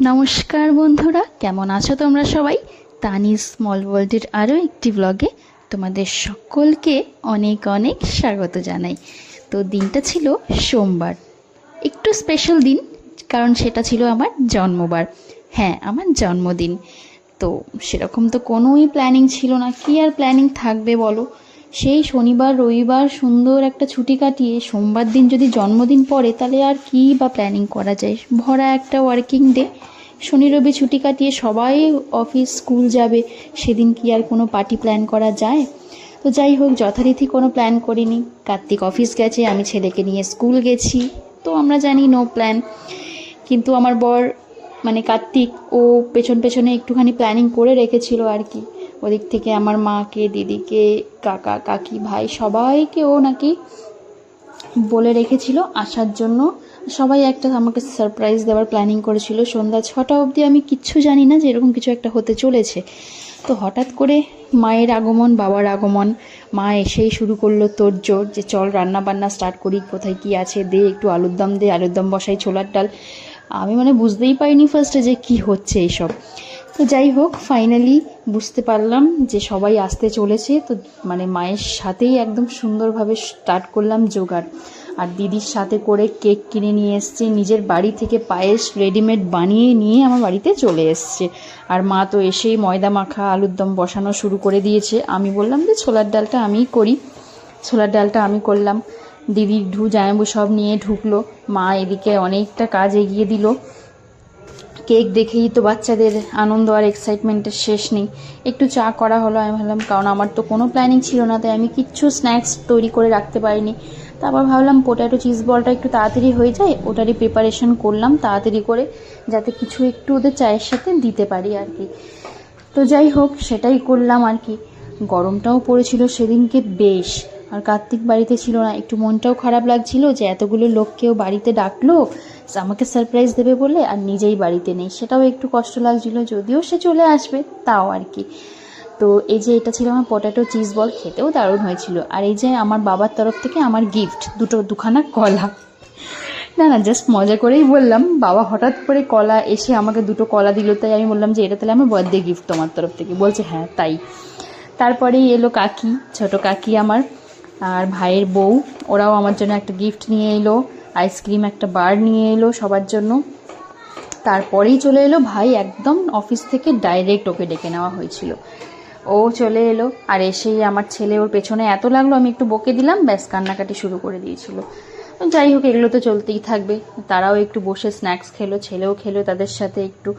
নমস্কার বন্ধুরা, কেমন আছো তোমরা সবাই? তানিজ স্মল ওয়ার্ল্ডের আরও একটি ব্লগে তোমাদের সকলকে অনেক অনেক স্বাগত জানাই। তো দিনটা ছিল সোমবার, একটু স্পেশাল দিন, কারণ সেটা ছিল আমার জন্মবার। হ্যাঁ, আমার জন্মদিন। তো সেরকম তো কোনোই প্ল্যানিং ছিল না, কি আর প্ল্যানিং থাকবে বলো। সেই শনিবার রবিবার সুন্দর একটা ছুটি কাটিয়ে সোমবার দিন যদি জন্মদিন পড়ে, তাহলে আর কি বা প্ল্যানিং করা যায়। ভরা একটা ওয়ার্কিং ডে, শনি রবি ছুটি কাটিয়ে সবাই অফিস স্কুল যাবে, সেদিন কি আর কোনো পার্টি প্ল্যান করা যায়? তো যাই হোক, যথারীতি কোনো প্ল্যান করিনি। কার্তিক অফিস গেছে, আমি ছেলেকে নিয়ে স্কুল গেছি, তো আমরা জানি নো প্ল্যান। কিন্তু আমার বর মানে কার্তিক, ও পেছন পেছনে একটুখানি প্ল্যানিং করে রেখেছিল আর কি। ওদিক থেকে আমার মাকে, দিদিকে, কাকা কাকি ভাই সবাইকে ও নাকি বলে রেখেছিল আসার জন্য। সবাই একটা আমাকে সারপ্রাইজ দেওয়ার প্ল্যানিং করেছিল। সন্ধ্যা 6টা অবধি আমি কিচ্ছু জানি না যে এরকম কিছু একটা হতে চলেছে। তো হঠাৎ করে মায়ের আগমন, বাবার আগমন, মা এসেই শুরু করলো তোড়জোড় যে চল রান্না বান্না স্টার্ট করি, কোথায় কি আছে দে, একটু আলুর দম দে, আলুর দম বসাই, ছোলার ডাল। আমি বুঝতেই পারিনি ফার্স্টে যে কি হচ্ছে এইসব। তো যাই হোক, ফাইনালি বুঝতে পারলাম যে সবাই আসতে চলেছে। তো মায়ের সাথেই একদম সুন্দরভাবে স্টার্ট করলাম জোগাড়। আর দিদির সাথে করে কেক কিনে নিয়ে এসছে, নিজের বাড়ি থেকে পায়েস রেডিমেড বানিয়ে নিয়ে আমার বাড়িতে চলে এসছে। আর মা তো এসেই ময়দা মাখা আলুর দম বসানো শুরু করে দিয়েছে। আমি বললাম যে ছোলার ডালটা আমিই করি, ছোলার ডালটা আমি করলাম। দিদির জামাইবু সব নিয়ে ঢুকলো, মা এদিকে অনেকটা কাজ এগিয়ে দিল। কেক দেখেই তো বাচ্চাদের আনন্দ আর এক্সাইটমেন্টের শেষ নেই। একটু চা করা হলো, আমি ভাবলাম, কারণ আমার তো কোনো প্ল্যানিং ছিল না, তাই আমি কিচ্ছু স্ন্যাক্স তৈরি করে রাখতে পারিনি। তারপর ভাবলাম পোট্যাটো চিজ বলটা একটু তাড়াতাড়ি হয়ে যায়, ওটারই প্রিপারেশন করলাম তাড়াতাড়ি করে, যাতে কিছু একটু ওদের চায়ের সাথে দিতে পারি আর কি। তো যাই হোক, সেটাই করলাম আর কি। গরমটাও পড়েছিল সেদিনকে বেশ। আর কার্তিক বাড়িতে ছিল না, একটু মনটাও খারাপ লাগছিল যে এতগুলো লোককেও বাড়িতে ডাকলো আমাকে সারপ্রাইজ দেবে বলে, আর নিজেই বাড়িতে নেই, সেটাও একটু কষ্ট লাগছিল। যদিও সে চলে আসবে, তাও আর কি। তো এই যে এটা ছিল আমার পটেটো চিজ বল, খেতেও দারুণ হয়েছিল। আর এই যে আমার বাবার তরফ থেকে আমার গিফট, দুখানা কলা। না না, জাস্ট মজা করেই বললাম। বাবা হঠাৎ করে কলা এসে আমাকে দুটো কলা দিল, তাই আমি বললাম যে এটা তাহলে আমার বার্থডে গিফট তোমার তরফ থেকে। বলছে হ্যাঁ তাই। তারপরেই এলো কাকি, ছোট কাকি আমার, আর ভাইয়ের বউ, ওরাও আমার জন্য একটা গিফট নিয়ে এলো, আইসক্রিম একটা বার নিয়ে এলো সবার জন্য। তারপরেই চলে এলো ভাই, একদম অফিস থেকে ডাইরেক্ট ওকে ডেকে নেওয়া হয়েছিল। ও চলে এলো, আর এসেই আমার ছেলে ওর পেছনে এত লাগলো, আমি একটু বকে দিলাম, ব্যাস কান্নাকাটি শুরু করে দিয়েছিল। যাই হোক, এগুলো তো চলতেই থাকবে। তারাও একটু বসে স্ন্যাক্স খেলো, ছেলেও খেলো তাদের সাথে একটু।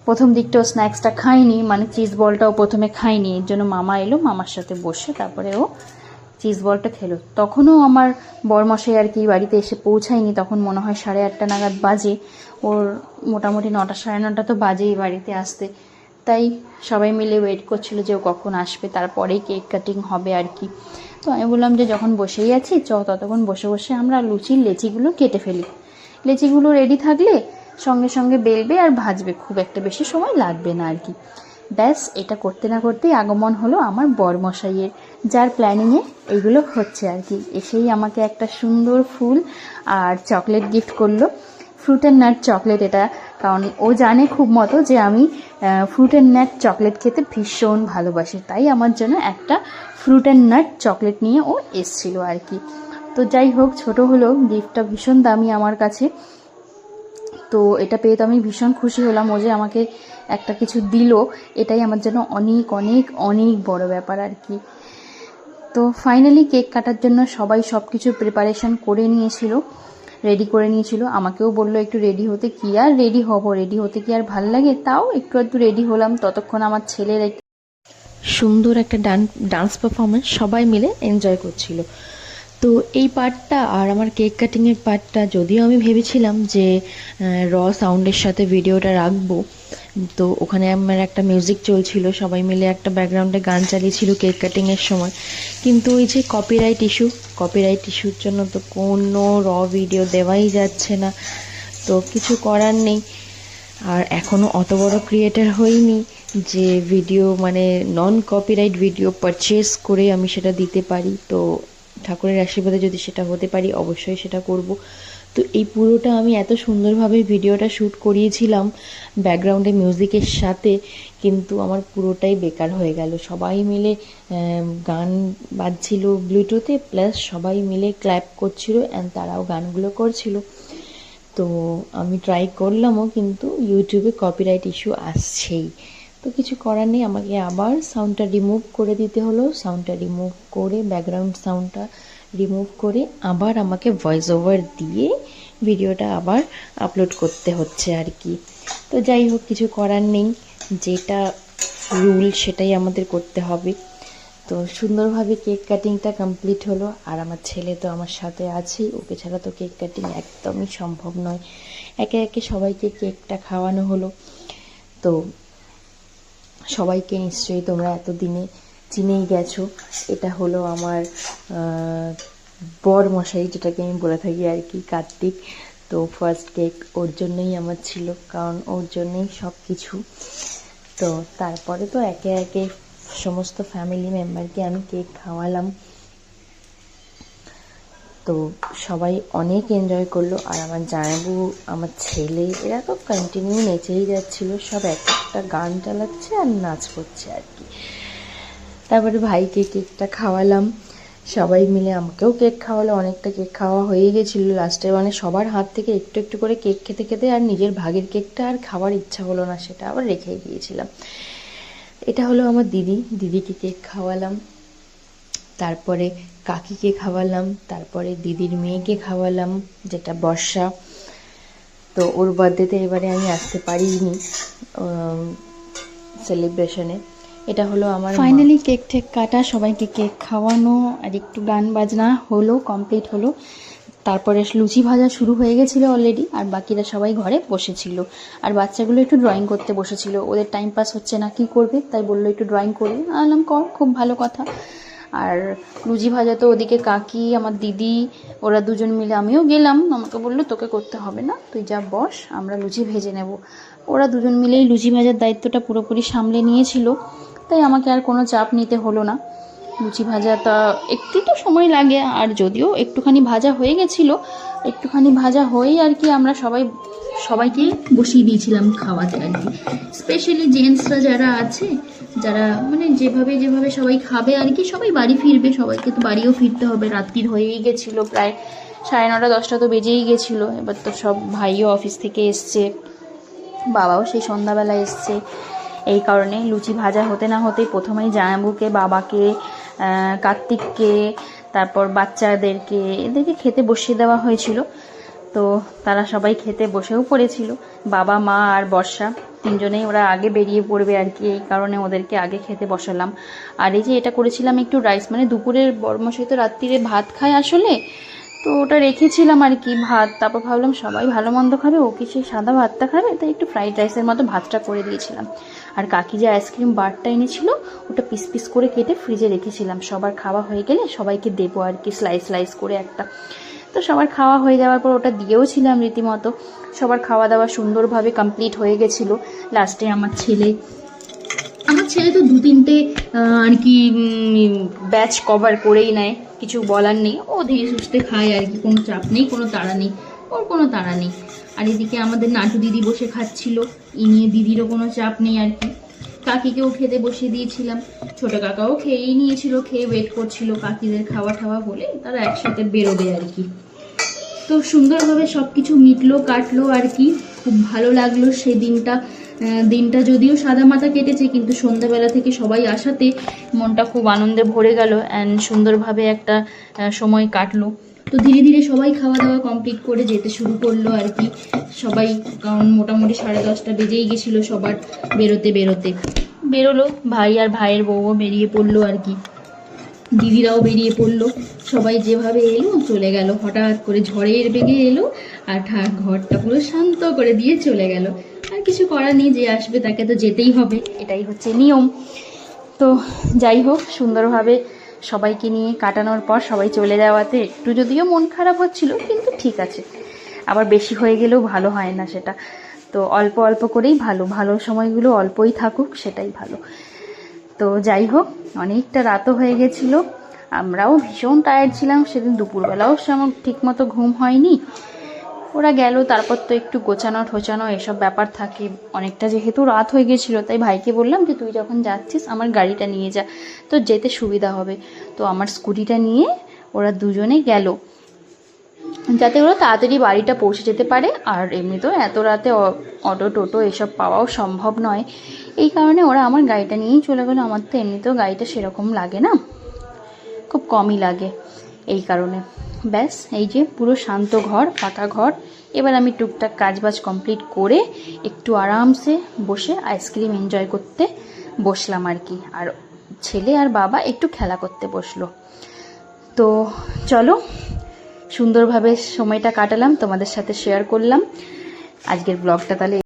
প্রথম দিকটাও স্ন্যাক্সটা খাইনি, চিজ বলটাও প্রথমে খাইনি, এর জন্য মামা এলো, মামার সাথে বসে তারপরে ও চিজ বলটা খেলো। তখনও আমার বরমশাই আর কি বাড়িতে এসে পৌঁছায়নি, তখন মনে হয় 8:30 নাগাদ বাজে। ওর মোটামুটি 9টা 9:30 তো বাজেই বাড়িতে আসতে। তাই সবাই মিলে ওয়েট করছিল যে ও কখন আসবে, তারপরেই কেক কাটিং হবে আর কি। তো আমি বললাম যে যখন বসেই আছি ততক্ষণ বসে বসে আমরা লুচির লেচিগুলো কেটে ফেলি। লেচিগুলো রেডি থাকলে সঙ্গে সঙ্গে বেলবে আর ভাজবে, খুব একটা বেশি সময় লাগবে না আর কি। ব্যাস, এটা করতে না করতেই আগমন হলো আমার বরমশাইয়ের, যার প্ল্যানিংয়ে এইগুলো হচ্ছে আর কি। এসেই আমাকে একটা সুন্দর ফুল আর চকলেট গিফট করলো, ফ্রুট অ্যান্ড নাট চকলেট এটা। কারণ ও জানে খুব মতো যে আমি ফ্রুট অ্যান্ড নাট চকলেট খেতে ভীষণ ভালোবাসি, তাই আমার জন্য একটা ফ্রুট অ্যান্ড নাট চকলেট নিয়ে ও এসছিল আর কি। তো যাই হোক, ছোট হলেও গিফটটা ভীষণ দামি আমার কাছে। তো এটা পেয়ে তো আমি ভীষণ খুশি হলাম, ও যে আমাকে একটা কিছু দিল, এটাই আমার জন্য অনেক অনেক অনেক বড় ব্যাপার আর কি। তো ফাইনালি কেক কাটার জন্য সবাই সব কিছু প্রিপারেশন করে নিয়েছিল, রেডি করে নিয়েছিল। আমাকেও বললো একটু রেডি হতে, কি আর রেডি হব, রেডি হতে কি আর ভাল লাগে, তাও একটু রেডি হলাম। ততক্ষণ আমার ছেলের সুন্দর একটা ডান্স পারফরমেন্স সবাই মিলে এনজয় করছিল। তো এই পার্টটা আর আমার কেক কাটিংয়ের পার্টটা, যদিও আমি ভেবেছিলাম যে সাউন্ডের সাথে ভিডিওটা রাখবো, তো ওখানে আমার একটা মিউজিক চলছিল, সবাই মিলে একটা ব্যাকগ্রাউন্ডে গান চালিয়েছিল কেক কাটিংয়ের সময়। কিন্তু ওই যে কপিরাইট ইস্যুর জন্য তো কোনো ভিডিও দেওয়াই যাচ্ছে না, তো কিছু করার নেই। আর এখনও অত বড় ক্রিয়েটার হইনি যে ভিডিও নন কপিরাইট ভিডিও পারচেস করে আমি সেটা দিতে পারি। তো ঠাকুরের আশীর্বাদে যদি সেটা হতে পারি, অবশ্যই সেটা করব। তো এই পুরোটা আমি এত সুন্দরভাবে ভিডিওটা শ্যুট করিয়েছিলাম ব্যাকগ্রাউন্ডে মিউজিকের সাথে, কিন্তু আমার পুরোটাই বেকার হয়ে গেল। সবাই মিলে গান বাজছিল ব্লুটুথে, প্লাস সবাই মিলে ক্ল্যাপ করছিল অ্যান্ড তারাও গানগুলো করছিল। তো আমি ট্রাই করলামও, কিন্তু ইউটিউবে কপিরাইট ইস্যু আসছেই। তো কিছু করার নেই, আমাকে আবার সাউন্ডটা রিমুভ করে দিতে হলো। সাউন্ডটা রিমুভ করে, ব্যাকগ্রাউন্ড সাউন্ডটা রিমুভ করে আবার আমাকে ভয়েস ওভার দিয়ে ভিডিওটা আবার আপলোড করতে হচ্ছে আর কি। তো যাই হোক, কিছু করার নেই, যেটা রুল সেটাই আমাদের করতে হবে। তো সুন্দরভাবে কেক কাটিংটা কমপ্লিট হলো। আর আমার ছেলে তো আমার সাথে আছেই, ওকে ছাড়া তো কেক কাটিং একদমই সম্ভব নয়। একে একে সবাইকে কেকটা খাওয়ানো হলো। তো সবাইকে নিশ্চয়ই তোমরা এতদিনে চিনেই গেছো, এটা হলো আমার বর মশাই, যেটাকে আমি বলে থাকি আর কি, কার্তিক। তো ফার্স্ট কেক ওর জন্যই আমার ছিল, কারণ ওর জন্যই সব কিছু। তো তারপরে তো একে একে সমস্ত ফ্যামিলি মেম্বারকে আমি কেক খাওয়ালাম। তো সবাই অনেক এনজয় করলো। আর আমার জামাইবু, আমার ছেলে, এরা তো কন্টিনিউ নেচেই যাচ্ছিল, সব এক একটা গান চালাচ্ছে আর নাচ করছে আর কি। তারপরে ভাইকে কেকটা খাওয়ালাম, সবাই মিলে আমাকেও কেক খাওয়ালো। অনেকটা কেক খাওয়া হয়ে গেছিলো লাস্টে, মানে সবার হাত থেকে একটু একটু করে কেক খেতে খেতে আর নিজের ভাগের কেকটা আর খাওয়ার ইচ্ছা হলো না, সেটা আবার রেখে গিয়েছিলাম। এটা হলো আমার দিদিকে কেক খাওয়ালাম, তারপরে কাকিকে খাওয়ালাম, তারপরে দিদির মেয়েকে খাওয়ালাম, যেটা বর্ষা। তো ওর বার্থডেতে এবারে আমি আসতে পারিনি সেলিব্রেশনে। এটা হলো আমার ফাইনালি কেক ঠেক কাটা, সবাইকে কেক খাওয়ানো আর একটু গান বাজনা হলো, কমপ্লিট হলো। তারপরে লুচি ভাজা শুরু হয়ে গেছিলো অলরেডি, আর বাকিরা সবাই ঘরে বসেছিল। আর বাচ্চাগুলো একটু ড্রয়িং করতে বসেছিল, ওদের টাইম পাস হচ্ছে না, কি করবে, তাই বললো একটু ড্রয়িং করবে। আনলাম, কর, খুব ভালো কথা। আর লুচি ভাজা তো ওদিকে কাকি, আমার দিদি, ওরা দুজন মিলে, আমিও গেলাম, আমাকে বললো তোকে করতে হবে না, তুই যা বস, আমরা লুচি ভেজে নেব। ওরা দুজন মিলেই লুচি ভাজার দায়িত্বটা পুরোপুরি সামলে নিয়েছিল, তাই আমাকে আর কোনো চাপ নিতে হলো না। লুচি ভাজাটা একটু তো সময় লাগে, আর যদিও একটুখানি ভাজা হয়ে গেছিলো, একটুখানি ভাজা হয়েই আর কি আমরা সবাইকে বসিয়ে দিয়েছিলাম খাওয়াতে আর কি। স্পেশালি জেন্টসরা যারা আছে, যারা মানে যেভাবে যেভাবে সবাই খাবে আর কি, সবাই বাড়ি ফিরবে, সবাইকে তো বাড়িও ফিরতে হবে, রাত্রির হয়েই গেছিলো, প্রায় 9:30 10টা তো বেজেই গেছিলো। এবার তো সব ভাইও অফিস থেকে এসছে, বাবাও সেই সন্ধ্যাবেলা এসছে। এই কারণে লুচি ভাজা হতে না হতেই প্রথমেই জামাইবাবুকে, বাবাকে, কার্তিককে, তারপর বাচ্চাদেরকে, এদেরকে খেতে বসিয়ে দেওয়া হয়েছিল। তো তারা সবাই খেতে বসেও পড়েছিল, বাবা, মা আর বর্ষা তিনজনেই, ওরা আগে বেরিয়ে পড়বে আর কি, এই কারণে ওদেরকে আগে খেতে বসালাম। আর এই যে এটা করেছিলাম একটু রাইস, মানে দুপুরের বড়মশাই তো রাত্রিরে ভাত খায় আসলে, তো ওটা রেখেছিলাম আর কি ভাত। তারপর ভাবলাম সবাই ভালো মন্দ খাবে, ও কি সেই সাদা ভাতটা খাবে, তাই একটু ফ্রাইড রাইসের মতো ভাতটা করে দিয়েছিলাম। আর কাকি যে আইসক্রিম বারটা এনেছিল, ওটা পিস পিস করে কেটে ফ্রিজে রেখেছিলাম, সবার খাওয়া হয়ে গেলে সবাইকে দেবো আর কি, স্লাইস স্লাইস করে একটা। তো সবার খাওয়া হয়ে যাওয়ার পর ওটা দিয়েও ছিলাম রীতিমতো। সবার খাওয়া দাওয়া সুন্দরভাবে কমপ্লিট হয়ে গেছিলো। লাস্টে আমার ছেলে তো 2-3টে আর কি ব্যাচ কভার করেই নেয়, কিছু বলার নেই, ও ধীরে সুস্থে খায় আর কি, কোনো চাপ নেই, কোনো তাড়া নেই, ওর কোনো তাড়া নেই। আর এদিকে আমাদের নাটু দিদি বসে খাচ্ছিল, ই নিয়ে দিদিরও কোনো চাপ নেই আর কি। কাকিকেও খেতে বসিয়ে দিয়েছিলাম, ছোট কাকাও খেয়েই নিয়েছিল, খেয়ে ওয়েট করছিল কাকিদের খাওয়া ঠাওয়া হলে তারা একসাথে বেরোবে আর কি। তো সুন্দরভাবে সব কিছু মিটলো, কাটলো আর কি, খুব ভালো লাগলো সেই দিনটা যদিও সাদা মাথা কেটেছে, কিন্তু সন্ধ্যাবেলা থেকে সবাই আসাতে মনটা খুব আনন্দে ভরে গেল অ্যান্ড সুন্দরভাবে একটা সময় কাটলো। তো ধীরে ধীরে সবাই খাওয়া দাওয়া কমপ্লিট করে যেতে শুরু করলো আর কি সবাই, কারণ মোটামুটি 10:30 বেজেই গেছিলো সবার বেরোলো। ভাই আর ভাইয়ের বউও বেরিয়ে পড়লো আর কি, দিদিরাও বেরিয়ে পড়লো, সবাই যেভাবে এলো চলে গেল, হঠাৎ করে ঝড়ের বেগে এলো আর ঘরটা পুরো শান্ত করে দিয়ে চলে গেল। আর কিছু করার নেই, যে আসবে তাকে তো যেতেই হবে, এটাই হচ্ছে নিয়ম। তো যাই হোক, সুন্দরভাবে সবাইকে নিয়ে কাটানোর পর সবাই চলে যাওয়াতে একটু যদিও মন খারাপ হচ্ছিল, কিন্তু ঠিক আছে, আবার বেশি হয়ে গেলেও ভালো হয় না সেটা। তো অল্প অল্প করেই ভালো সময়গুলো অল্পই থাকুক, সেটাই ভালো। তো যাই হোক, অনেকটা রাতও হয়ে গেছিলো, আমরাও ভীষণ টায়ার্ড ছিলাম সেদিন, দুপুরবেলাও আমার ঠিক মতো ঘুম হয়নি। ওরা গেল, তারপর তো একটু গোছানো ঠোচানো এসব ব্যাপার থাকে। অনেকটা যেহেতু রাত হয়ে গেছিলো, তাই ভাইকে বললাম যে তুই যখন যাচ্ছিস আমার গাড়িটা নিয়ে যা, তো যেতে সুবিধা হবে। তো আমার স্কুটিটা নিয়ে ওরা দুজনে গেল, যাতে ওরা তাড়াতাড়ি বাড়িটা পৌঁছে যেতে পারে। আর এমনিতেও এত রাতে অটো টোটো এসব পাওয়াও সম্ভব নয়, এই কারণে ওরা আমার গাড়িটা নিয়েই চলে গেলো। আমার তো এমনিতেও গাড়িটা সেরকম লাগে না, খুব কমই লাগে, এই কারণে। ব্যাস, এই যে পুরো শান্ত ঘর, ফাঁকা ঘর। এবার আমি টুকটাক কাজবাজ কমপ্লিট করে একটু আরামসে বসে আইসক্রিম এনজয় করতে বসলাম আর কি। আর ছেলে আর বাবা একটু খেলা করতে বসলো। তো চলো, সুন্দরভাবে সময়টা কাটালাম, তোমাদের সাথে শেয়ার করলাম আজকের ব্লগটা। তাহলে